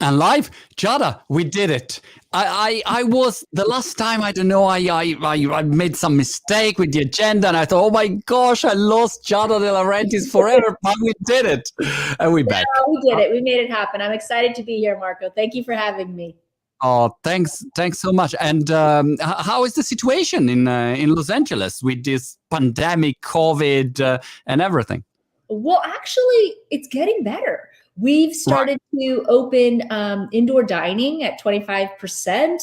And live, Giada, we did it. I was the last time. I don't know. I made some mistake with the agenda, and I thought, oh my gosh, I lost Giada de Laurentis forever. But we did it, and we're back. We did it. We made it happen. I'm excited to be here, Marco. Thank you for having me. Oh, thanks so much. And how is the situation in Los Angeles with this pandemic, COVID, and everything? Well, actually, it's getting better. We've started to open indoor dining at 25%.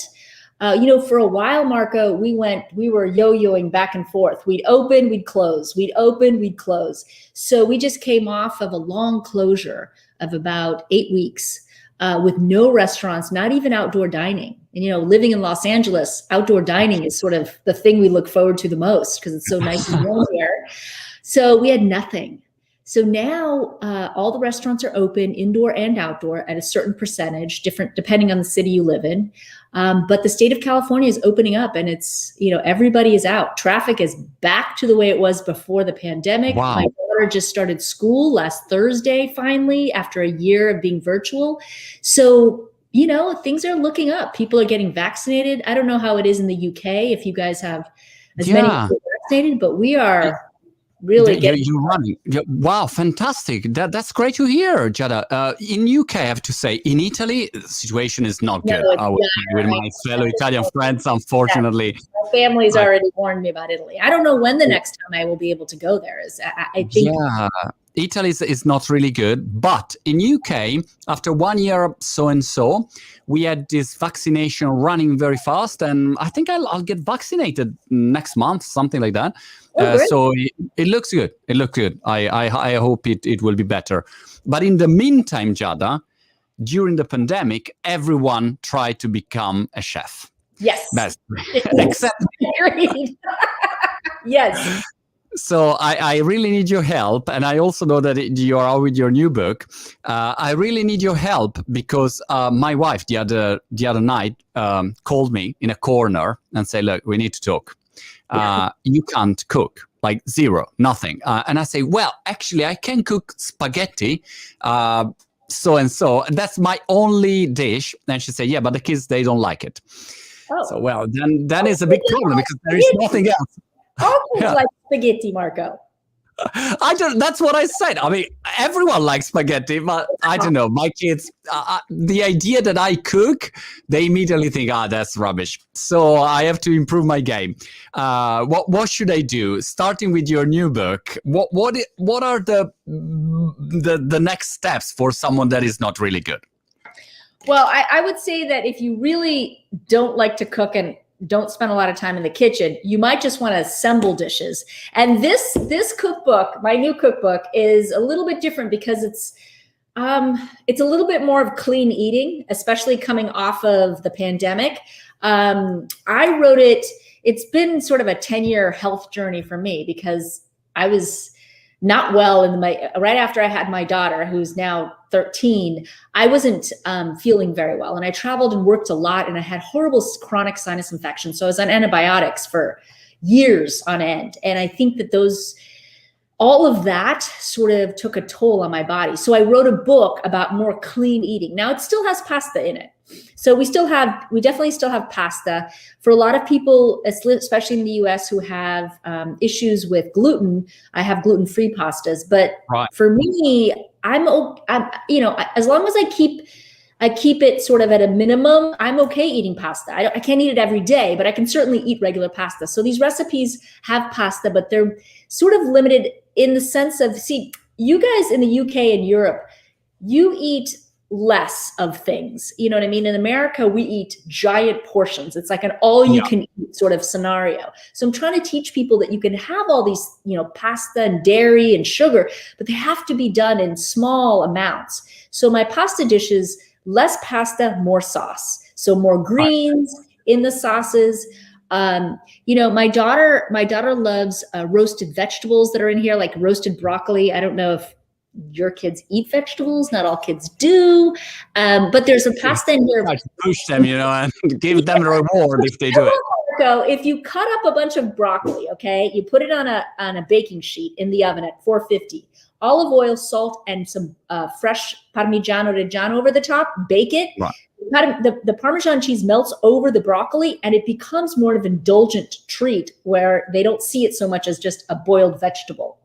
For a while, Marco, we were yo-yoing back and forth. We'd open, we'd close. We'd open, we'd close. So we just came off of a long closure of about 8 weeks with no restaurants, not even outdoor dining. And, living in Los Angeles, outdoor dining is sort of the thing we look forward to the most because it's so nice and warm here. So we had nothing. So now all the restaurants are open, indoor and outdoor, at a certain percentage, different depending on the city you live in. But the state of California is opening up, and it's, everybody is out. Traffic is back to the way it was before the pandemic. Wow. My daughter just started school last Thursday, finally, after a year of being virtual. So, things are looking up. People are getting vaccinated. I don't know how it is in the UK if you guys have as many people vaccinated, but we are really you're running. Wow, fantastic. That's great to hear, Giada. In UK, I have to say, in Italy, the situation is not good. I would say with my fellow Italian friends, unfortunately. My family's already warned me about Italy. I don't know when the next time I will be able to go there. I think. Yeah, Italy is not really good. But in UK, after 1 year so, we had this vaccination running very fast. And I think I'll get vaccinated next month, something like that. So it looks good. It looks good. I hope it will be better. But in the meantime, Giada, during the pandemic, everyone tried to become a chef. Yes. Except yes. So I really need your help. And I also know that you are out with your new book. I really need your help because my wife the other night called me in a corner and said, look, we need to talk. You can't cook, like zero, nothing. And I say, well, actually, I can cook spaghetti, so and so. That's my only dish. And she said, yeah, but the kids, they don't like it. Oh. So, well, then it's a big problem because there is nothing else. All kids like spaghetti, Marco. That's what I said. I mean, everyone likes spaghetti, but I don't know. My kids, the idea that I cook, they immediately think, that's rubbish. So I have to improve my game. What should I do? Starting with your new book, what are the next steps for someone that is not really good? Well, I would say that if you really don't like to cook and don't spend a lot of time in the kitchen, you might just want to assemble dishes. And this cookbook, my new cookbook, is a little bit different because it's a little bit more of clean eating, especially coming off of the pandemic. I wrote it. It's been sort of a 10-year health journey for me because I was not well right after I had my daughter, who's now 13. I wasn't feeling very well, and I traveled and worked a lot, and I had horrible chronic sinus infection. So I was on antibiotics for years on end, and I think that all of that sort of took a toll on my body. So I wrote a book about more clean eating. Now it still has pasta in it. So we definitely still have pasta. For a lot of people, especially in the US, who have issues with gluten, I have gluten-free pastas. But for me, I'm as long as I keep it sort of at a minimum, I'm okay eating pasta. I can't eat it every day, but I can certainly eat regular pasta. So these recipes have pasta, but they're sort of limited in the sense of, you guys in the UK and Europe, you eat less of things. You know what I mean? In America, we eat giant portions. It's like an all-you-can-eat sort of scenario. So I'm trying to teach people that you can have all these, pasta and dairy and sugar, but they have to be done in small amounts. So my pasta dishes, less pasta, more sauce. So more greens in the sauces. My daughter loves roasted vegetables that are in here, like roasted broccoli. I don't know if your kids eat vegetables. Not all kids do. But there's a pasta in here. Push them, and give them a reward if they do it. So if you cut up a bunch of broccoli, okay, you put it on a baking sheet in the oven at 450. olive oil, salt, and some fresh Parmigiano Reggiano over the top. Bake it. Right. The Parmesan cheese melts over the broccoli, and it becomes more of an indulgent treat where they don't see it so much as just a boiled vegetable.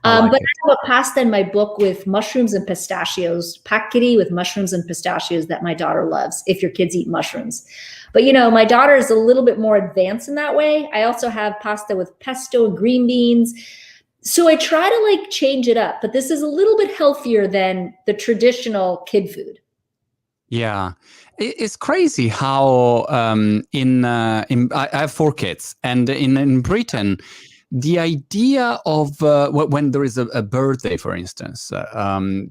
But I have a pasta in my book with mushrooms and pistachios, paccheri with mushrooms and pistachios that my daughter loves, if your kids eat mushrooms. But, my daughter is a little bit more advanced in that way. I also have pasta with pesto and green beans. So I try to change it up, but this is a little bit healthier than the traditional kid food. Yeah, it's crazy how I have 4 kids, and in Britain, the idea of when there is a birthday, for instance,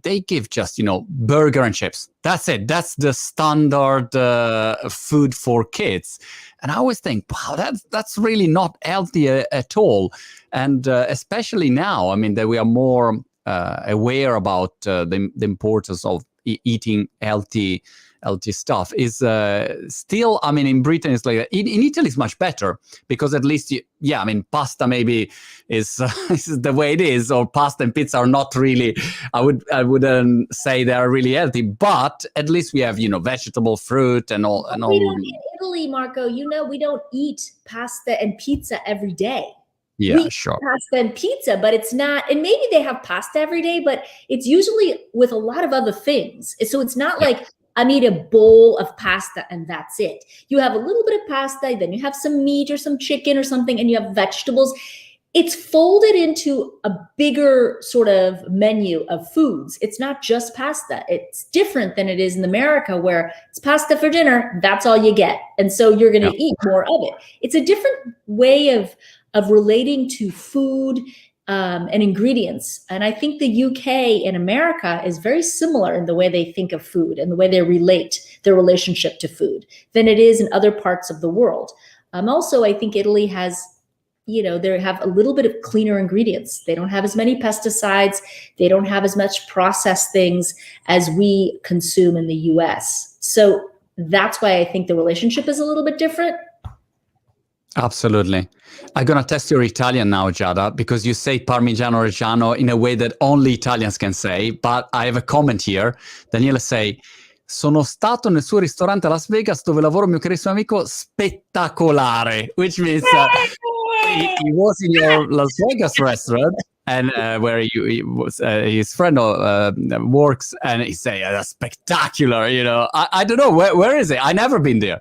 they give just burger and chips. That's it. That's the standard food for kids. And I always think, wow, that's really not healthy at all. And especially now, I mean, that we are more aware about the importance of eating healthy stuff is still, I mean, in Britain it's like that. In Italy it's much better because at least pasta maybe is the way it is, or pasta and pizza are not really, I wouldn't say they are really healthy, but at least we have vegetable, fruit and all. We don't in Italy, Marco, we don't eat pasta and pizza every day. Yeah, we sure. Eat pasta and pizza, but it's not, and maybe they have pasta every day, but it's usually with a lot of other things. So it's not like I need a bowl of pasta and that's it. You have a little bit of pasta, then you have some meat or some chicken or something, and you have vegetables. It's folded into a bigger sort of menu of foods. It's not just pasta. It's different than it is in America, where it's pasta for dinner, that's all you get. And so you're going to eat more of it. It's a different way of relating to food and ingredients. And I think the UK and America is very similar in the way they think of food and the way they relate their relationship to food than it is in other parts of the world. Also, I think Italy has, they have a little bit of cleaner ingredients. They don't have as many pesticides. They don't have as much processed things as we consume in the US. So that's why I think the relationship is a little bit different. Absolutely. I'm going to test your Italian now, Giada, because you say Parmigiano Reggiano in a way that only Italians can say. But I have a comment here. Daniele say, sono stato nel suo ristorante a Las Vegas dove lavoro mio carissimo amico, spettacolare, which means he was in your Las Vegas restaurant and where his friend works, and he say spectacular. I don't know, where is it? I never been there.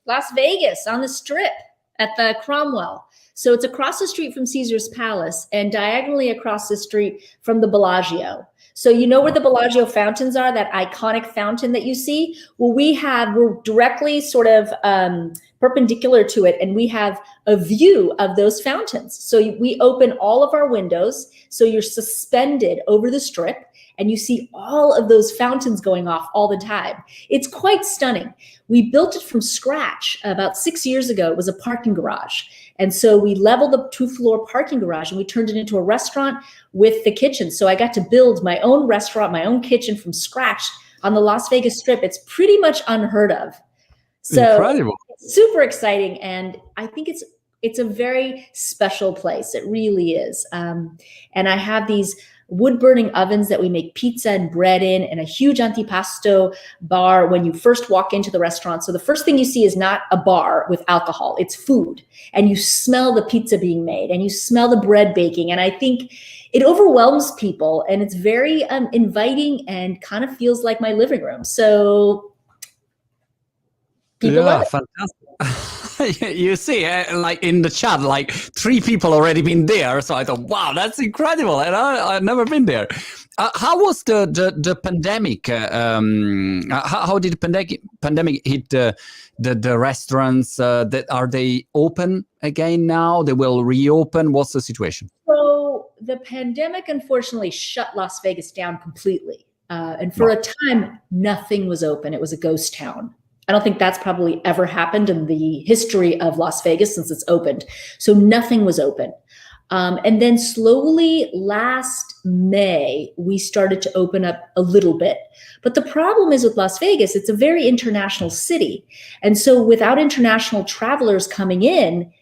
Las Vegas on the Strip at the Cromwell. So it's across the street from Caesar's Palace and diagonally across the street from the Bellagio. So where the Bellagio fountains are, that iconic fountain that you see? Well, we're directly sort of perpendicular to it, and we have a view of those fountains. So we open all of our windows, so you're suspended over the Strip, and you see all of those fountains going off all the time. It's quite stunning. We built it from scratch about 6 years ago. It was a parking garage. And so we leveled the 2-floor parking garage and we turned it into a restaurant with the kitchen. So I got to build my own restaurant, my own kitchen from scratch on the Las Vegas Strip. It's pretty much unheard of. So incredible. It's super exciting. And I think it's a very special place. It really is. And I have these wood-burning ovens that we make pizza and bread in, and a huge antipasto bar when you first walk into the restaurant. So the first thing you see is not a bar with alcohol, it's food. And you smell the pizza being made and you smell the bread baking. And I think it overwhelms people, and it's very inviting and kind of feels like my living room. So people love it. Fantastic. You see, like in the chat, like 3 people already been there. So I thought, wow, that's incredible. And I've never been there. How was the pandemic? How did the pandemic hit the restaurants? Are they open again now? They will reopen. What's the situation? So the pandemic, unfortunately, shut Las Vegas down completely. And for a time, nothing was open. It was a ghost town. I don't think that's probably ever happened in the history of Las Vegas since it's opened. So nothing was open. And then slowly last May, we started to open up a little bit. But the problem is with Las Vegas, it's a very international city. And so without international travelers coming in,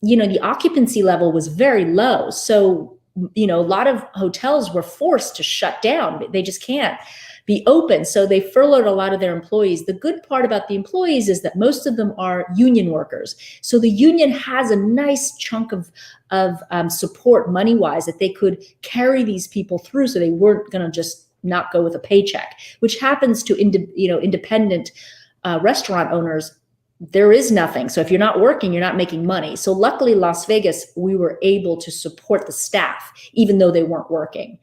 the occupancy level was very low. So a lot of hotels were forced to shut down. They just can't be open. So they furloughed a lot of their employees. The good part about the employees is that most of them are union workers. So the union has a nice chunk of support money-wise that they could carry these people through, so they weren't going to just not go with a paycheck, which happens to independent restaurant owners. There is nothing. So if you're not working, you're not making money. So luckily, Las Vegas, we were able to support the staff, even though they weren't working.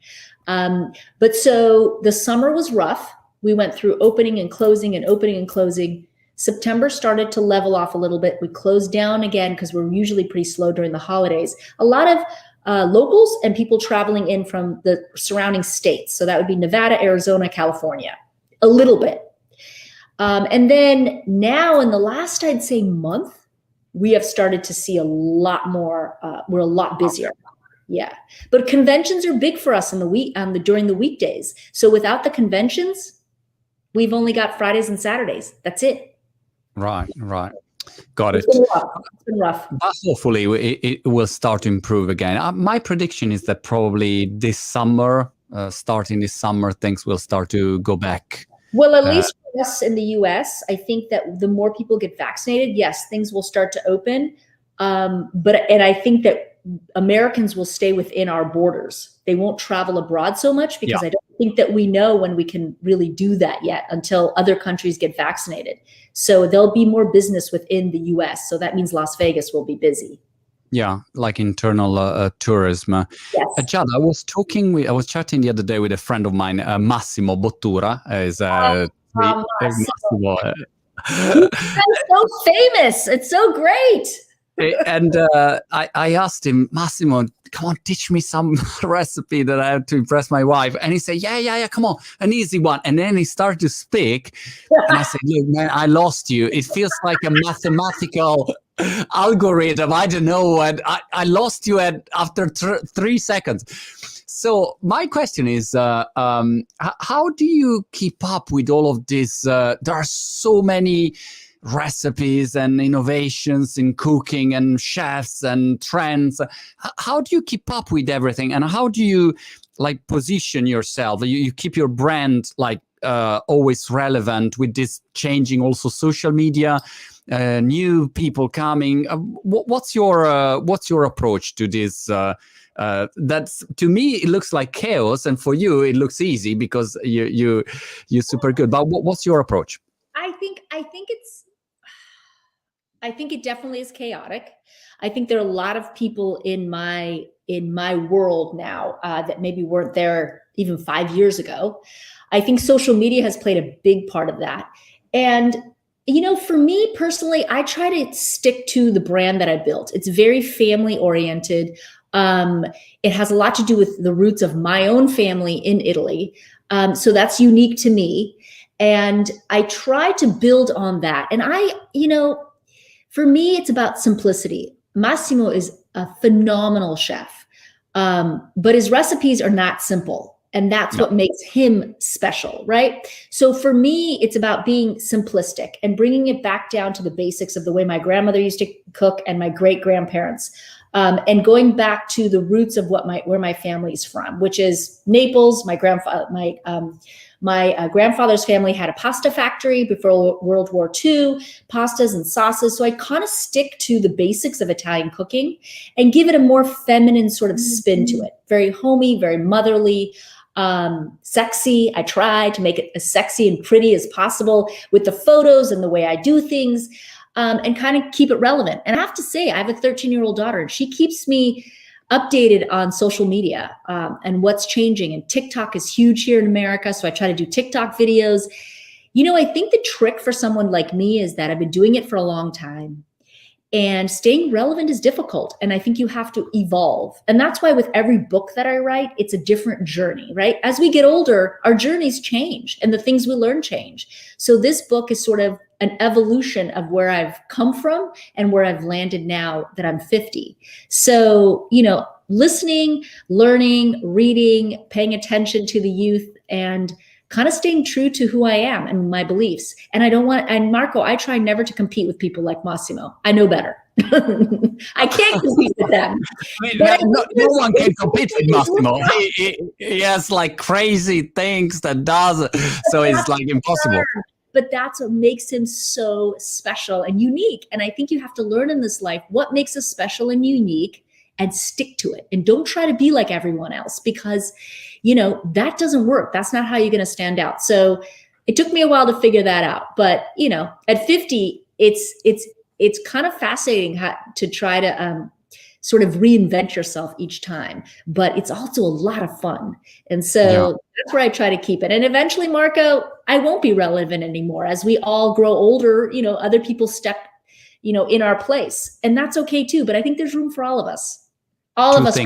But so the summer was rough. We went through opening and closing and opening and closing. September started to level off a little bit. We closed down again because we're usually pretty slow during the holidays. A lot of locals and people traveling in from the surrounding states. So that would be Nevada, Arizona, California, a little bit. And then now in the last, I'd say, month, we have started to see a lot more. We're a lot busier. Yeah. But conventions are big for us in the week, during the weekdays. So without the conventions, we've only got Fridays and Saturdays. That's it. Right. Got it. It's been rough. But hopefully it will start to improve again. My prediction is that probably this summer, starting this summer, things will start to go back. Well, at least for us in the US, I think that the more people get vaccinated, yes, things will start to open. And I think that Americans will stay within our borders. They won't travel abroad so much because I don't think that we know when we can really do that yet until other countries get vaccinated. So there'll be more business within the US. So that means Las Vegas will be busy. Yeah, like internal tourism. Yes. Giada, I was chatting the other day with a friend of mine, Massimo Bottura. Massimo. That's so famous. It's so great. And I asked him, Massimo, come on, teach me some recipe that I have to impress my wife. And he said, yeah, come on, an easy one. And then he started to speak. And I said, look, man, I lost you. It feels like a mathematical algorithm. I don't know. And I lost you after 3 seconds. So my question is, how do you keep up with all of this? There are so many recipes and innovations in cooking and chefs and trends. How do you keep up with everything? And how do you position yourself? You keep your brand always relevant with this changing also social media, new people coming. What's your approach to this? That's, to me, it looks like chaos, and for you it looks easy because you're super good. But what's your approach? I think it definitely is chaotic. I think there are a lot of people in my world now that maybe weren't there even 5 years ago. I think social media has played a big part of that. And, for me personally, I try to stick to the brand that I built. It's very family oriented. It has a lot to do with the roots of my own family in Italy. So that's unique to me. And I try to build on that. And for me, it's about simplicity. Massimo is a phenomenal chef, but his recipes are not simple. And that's what makes him special, right? So for me, it's about being simplistic and bringing it back down to the basics of the way my grandmother used to cook and my great-grandparents, and going back to the roots of where my family's from, which is Naples. My grandfather's family had a pasta factory before World War II, pastas and sauces. So I kind of stick to the basics of Italian cooking and give it a more feminine sort of spin to it. Very homey, very motherly, sexy. I try to make it as sexy and pretty as possible with the photos and the way I do things, and kind of keep it relevant. And I have to say, I have a 13-year-old daughter, and she keeps me updated on social media and what's changing. And TikTok is huge here in America. So I try to do TikTok videos. I think the trick for someone like me is that I've been doing it for a long time, and staying relevant is difficult. And I think you have to evolve. And that's why with every book that I write, it's a different journey, right? As we get older, our journeys change and the things we learn change. So this book is sort of an evolution of where I've come from and where I've landed now that I'm 50. So, listening, learning, reading, paying attention to the youth, and kind of staying true to who I am and my beliefs. And and Marco, I try never to compete with people like Massimo. I know better. I can't compete with them. No one can compete with Massimo. He has like crazy things that does, so it's like impossible. But that's what makes him so special and unique. And I think you have to learn in this life what makes us special and unique and stick to it. And don't try to be like everyone else, because, that doesn't work. That's not how you're going to stand out. So it took me a while to figure that out. But, at 50, it's kind of fascinating to try to sort of reinvent yourself each time, but it's also a lot of fun. And so that's where I try to keep it. And eventually, Marco, I won't be relevant anymore. As we all grow older, other people step, in our place, and that's okay too. But I think there's room for all of us. All of us.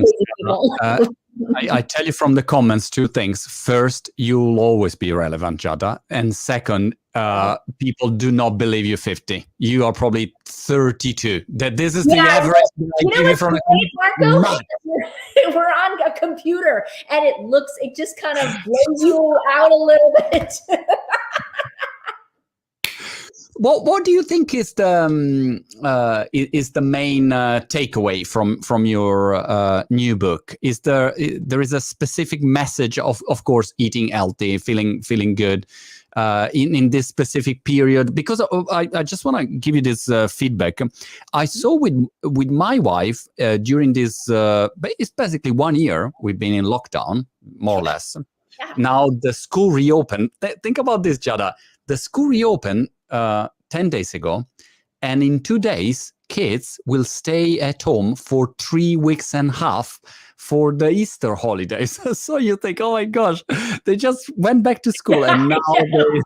I tell you from the comments 2 things. First, you'll always be relevant, Giada. And second, people do not believe you're 50. You are probably 32. That this is the average. Marco? We're on a computer, and it just kind of blows you out a little bit. What do you think is the main takeaway from your new book? Is there is a specific message of course, eating healthy, feeling good in this specific period? Because I just want to give you this feedback. I saw with my wife during this. It's basically 1 year we've been in lockdown, more or less. Yeah. Now the school reopened. Think about this, Giada. The school reopened 10 days ago, and in 2 days, kids will stay at home for 3 weeks and a half for the Easter holidays. So you think, oh my gosh, they just went back to school and now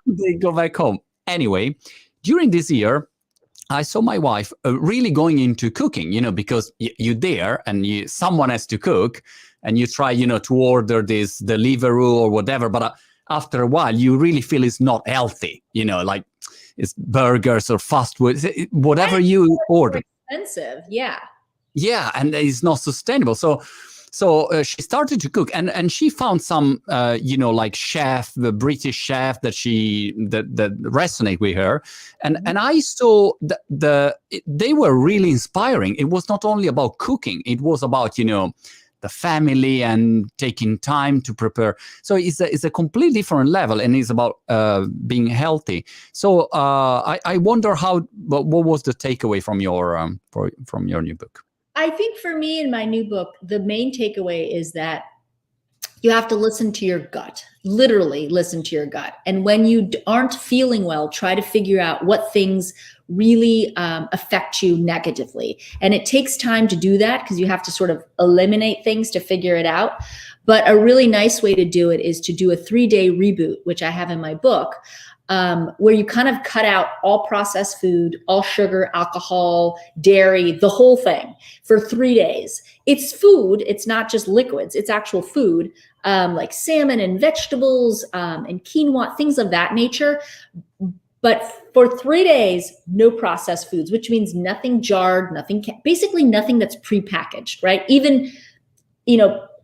they go back home. Anyway, during this year, I saw my wife really going into cooking, because you're there and someone has to cook, and you try, to order this Deliveroo or whatever, but after a while, you really feel it's not healthy, like it's burgers or fast food, whatever you order. Expensive, yeah. Yeah, and it's not sustainable. So she started to cook, and she found some, like the British chef that resonate with her, and I saw they were really inspiring. It was not only about cooking; it was about the family and taking time to prepare. So it's a completely different level, and it's about being healthy. So I wonder what was the takeaway from your new book? I think for me in my new book, the main takeaway is that you have to listen to your gut, literally listen to your gut. And when you aren't feeling well, try to figure out what things really affect you negatively. And it takes time to do that, because you have to sort of eliminate things to figure it out. But a really nice way to do it is to do a 3-day reboot, which I have in my book, where you kind of cut out all processed food, all sugar, alcohol, dairy, the whole thing for 3 days. It's food. It's not just liquids. It's actual food, like salmon and vegetables and quinoa, things of that nature. But for 3 days, no processed foods, which means nothing jarred, basically nothing that's prepackaged, right? Even,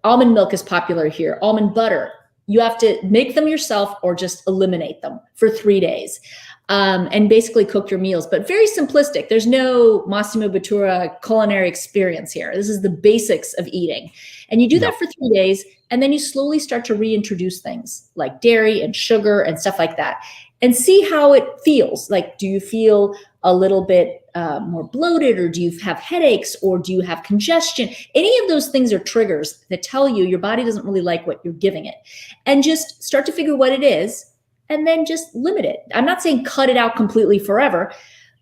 almond milk is popular here, almond butter. You have to make them yourself or just eliminate them for 3 days, and basically cook your meals. But very simplistic. There's no Massimo Bottura culinary experience here. This is the basics of eating. And you do that for 3 days, and then you slowly start to reintroduce things like dairy and sugar and stuff like that, and see how it feels. Like, do you feel a little bit more bloated, or do you have headaches, or do you have congestion? Any of those things are triggers that tell you your body doesn't really like what you're giving it. And just start to figure what it is, and then just limit it. I'm not saying cut it out completely forever,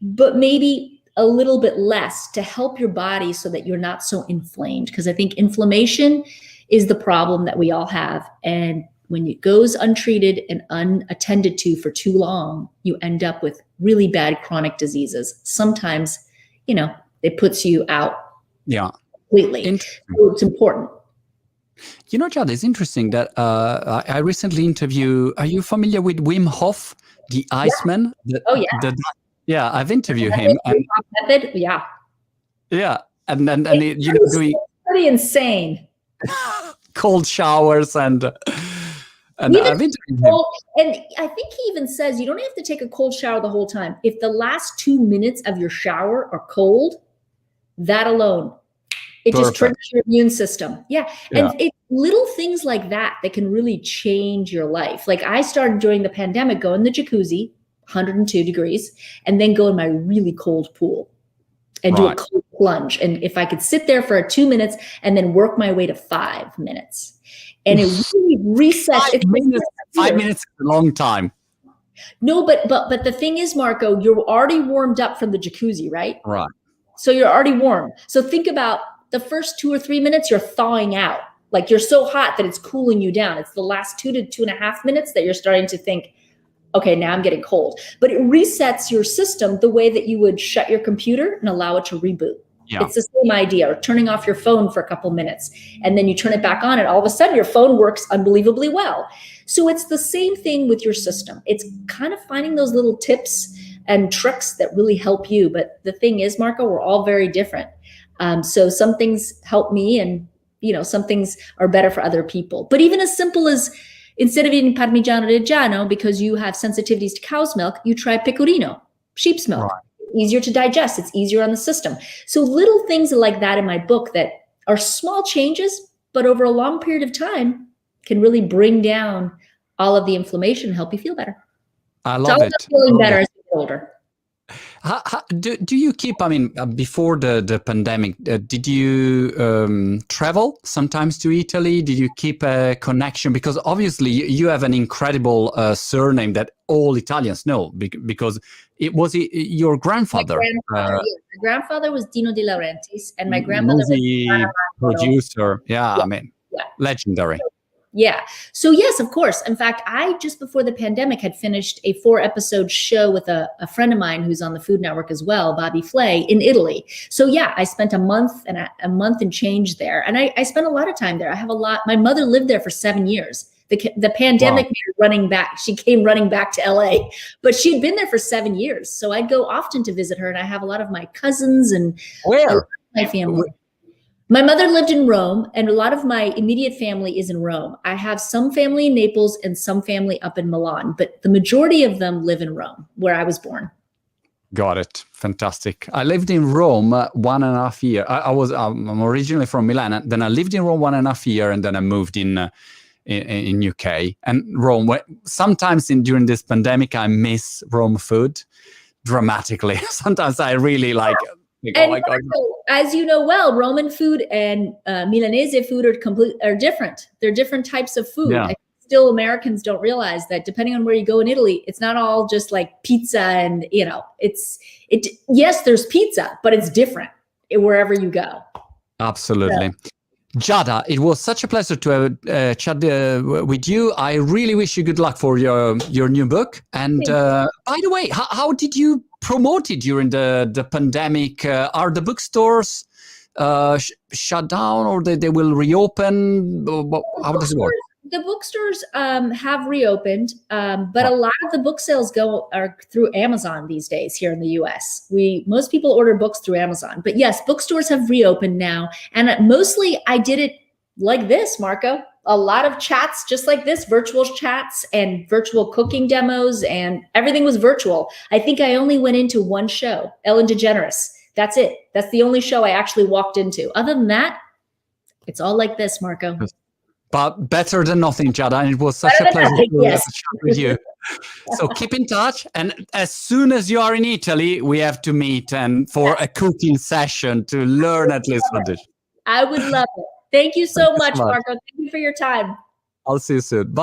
but maybe a little bit less to help your body so that you're not so inflamed. Because I think inflammation is the problem that we all have. And when it goes untreated and unattended to for too long, you end up with really bad chronic diseases. Sometimes, it puts you out completely. So it's important. Giada, it's interesting that I recently interviewed, are you familiar with Wim Hof the Iceman? Yeah. I've interviewed him. Method? Yeah. Yeah. And doing pretty insane. Cold showers and I've interviewed him. And I think he even says you don't have to take a cold shower the whole time. If the last 2 minutes of your shower are cold, That alone, it just triggers your immune system. Yeah. And it's little things like that that can really change your life. Like I started during the pandemic, go in the jacuzzi, 102 degrees, and then go in my really cold pool and do a cold plunge. And if I could sit there for 2 minutes and then work my way to 5 minutes. And it really resets. 5 minutes is a long time. No, but the thing is, Marco, you're already warmed up from the jacuzzi, right? Right. So you're already warm. So think about the first 2 or 3 minutes, you're thawing out. Like you're so hot that it's cooling you down. It's the last 2 to 2.5 minutes that you're starting to think, okay, now I'm getting cold. But it resets your system the way that you would shut your computer and allow it to reboot. Yeah. It's the same idea, or turning off your phone for a couple minutes and then you turn it back on and all of a sudden your phone works unbelievably well. So it's the same thing with your system. It's kind of finding those little tips and tricks that really help you. But the thing is, Marco, we're all very different. So some things help me and, some things are better for other people. But even as simple as instead of eating Parmigiano Reggiano, because you have sensitivities to cow's milk, you try pecorino, sheep's milk. Right. Easier to digest. It's easier on the system. So little things like that in my book that are small changes, but over a long period of time can really bring down all of the inflammation and help you feel better. I love it. Feeling better as you get older. Do you keep, before the pandemic, did you travel sometimes to Italy? Did you keep a connection? Because obviously you have an incredible surname that all Italians know, because it was your grandfather. My grandfather was Dino De Laurentis, and my grandmother was producer. Yeah. Legendary. Yeah. So yes, of course. In fact, I just before the pandemic had finished a 4-episode show with a friend of mine who's on the Food Network as well, Bobby Flay, in Italy. So yeah, I spent a month and change there. And I spent a lot of time there. I have my mother lived there for 7 years. The pandemic made her running back. She came running back to LA, but she'd been there for 7 years. So I'd go often to visit her, and I have a lot of my cousins and my family. My mother lived in Rome, and a lot of my immediate family is in Rome. I have some family in Naples and some family up in Milan, but the majority of them live in Rome, where I was born. Got it. Fantastic. I lived in Rome 1.5 years. I'm originally from Milan. Then I lived in Rome 1.5 years, and then I moved in UK. And Rome, sometimes during this pandemic, I miss Rome food dramatically. Sometimes I really like it. And my God. As you know well, Roman food and Milanese food are different. They're different types of food. Yeah. Still, Americans don't realize that depending on where you go in Italy, it's not all just like pizza and, yes, there's pizza, but it's different wherever you go. Absolutely. So. Giada, it was such a pleasure to chat with you. I really wish you good luck for your new book. And by the way, how did you promote it during the pandemic? Are the bookstores shut down, or they will reopen? How does it work? The bookstores have reopened, but a lot of the book sales are through Amazon these days here in the US. Most people order books through Amazon, but yes, bookstores have reopened now. And mostly I did it like this, Marco. A lot of chats just like this, virtual chats and virtual cooking demos, and everything was virtual. I think I only went into one show, Ellen DeGeneres. That's it. That's the only show I actually walked into. Other than that, it's all like this, Marco. But better than nothing, Giada. And it was such a pleasure to chat with you. So keep in touch. And as soon as you are in Italy, we have to meet and for a cooking session to learn at least one dish. I would love it. Thank you so much, Marco. Thank you for your time. I'll see you soon. Bye.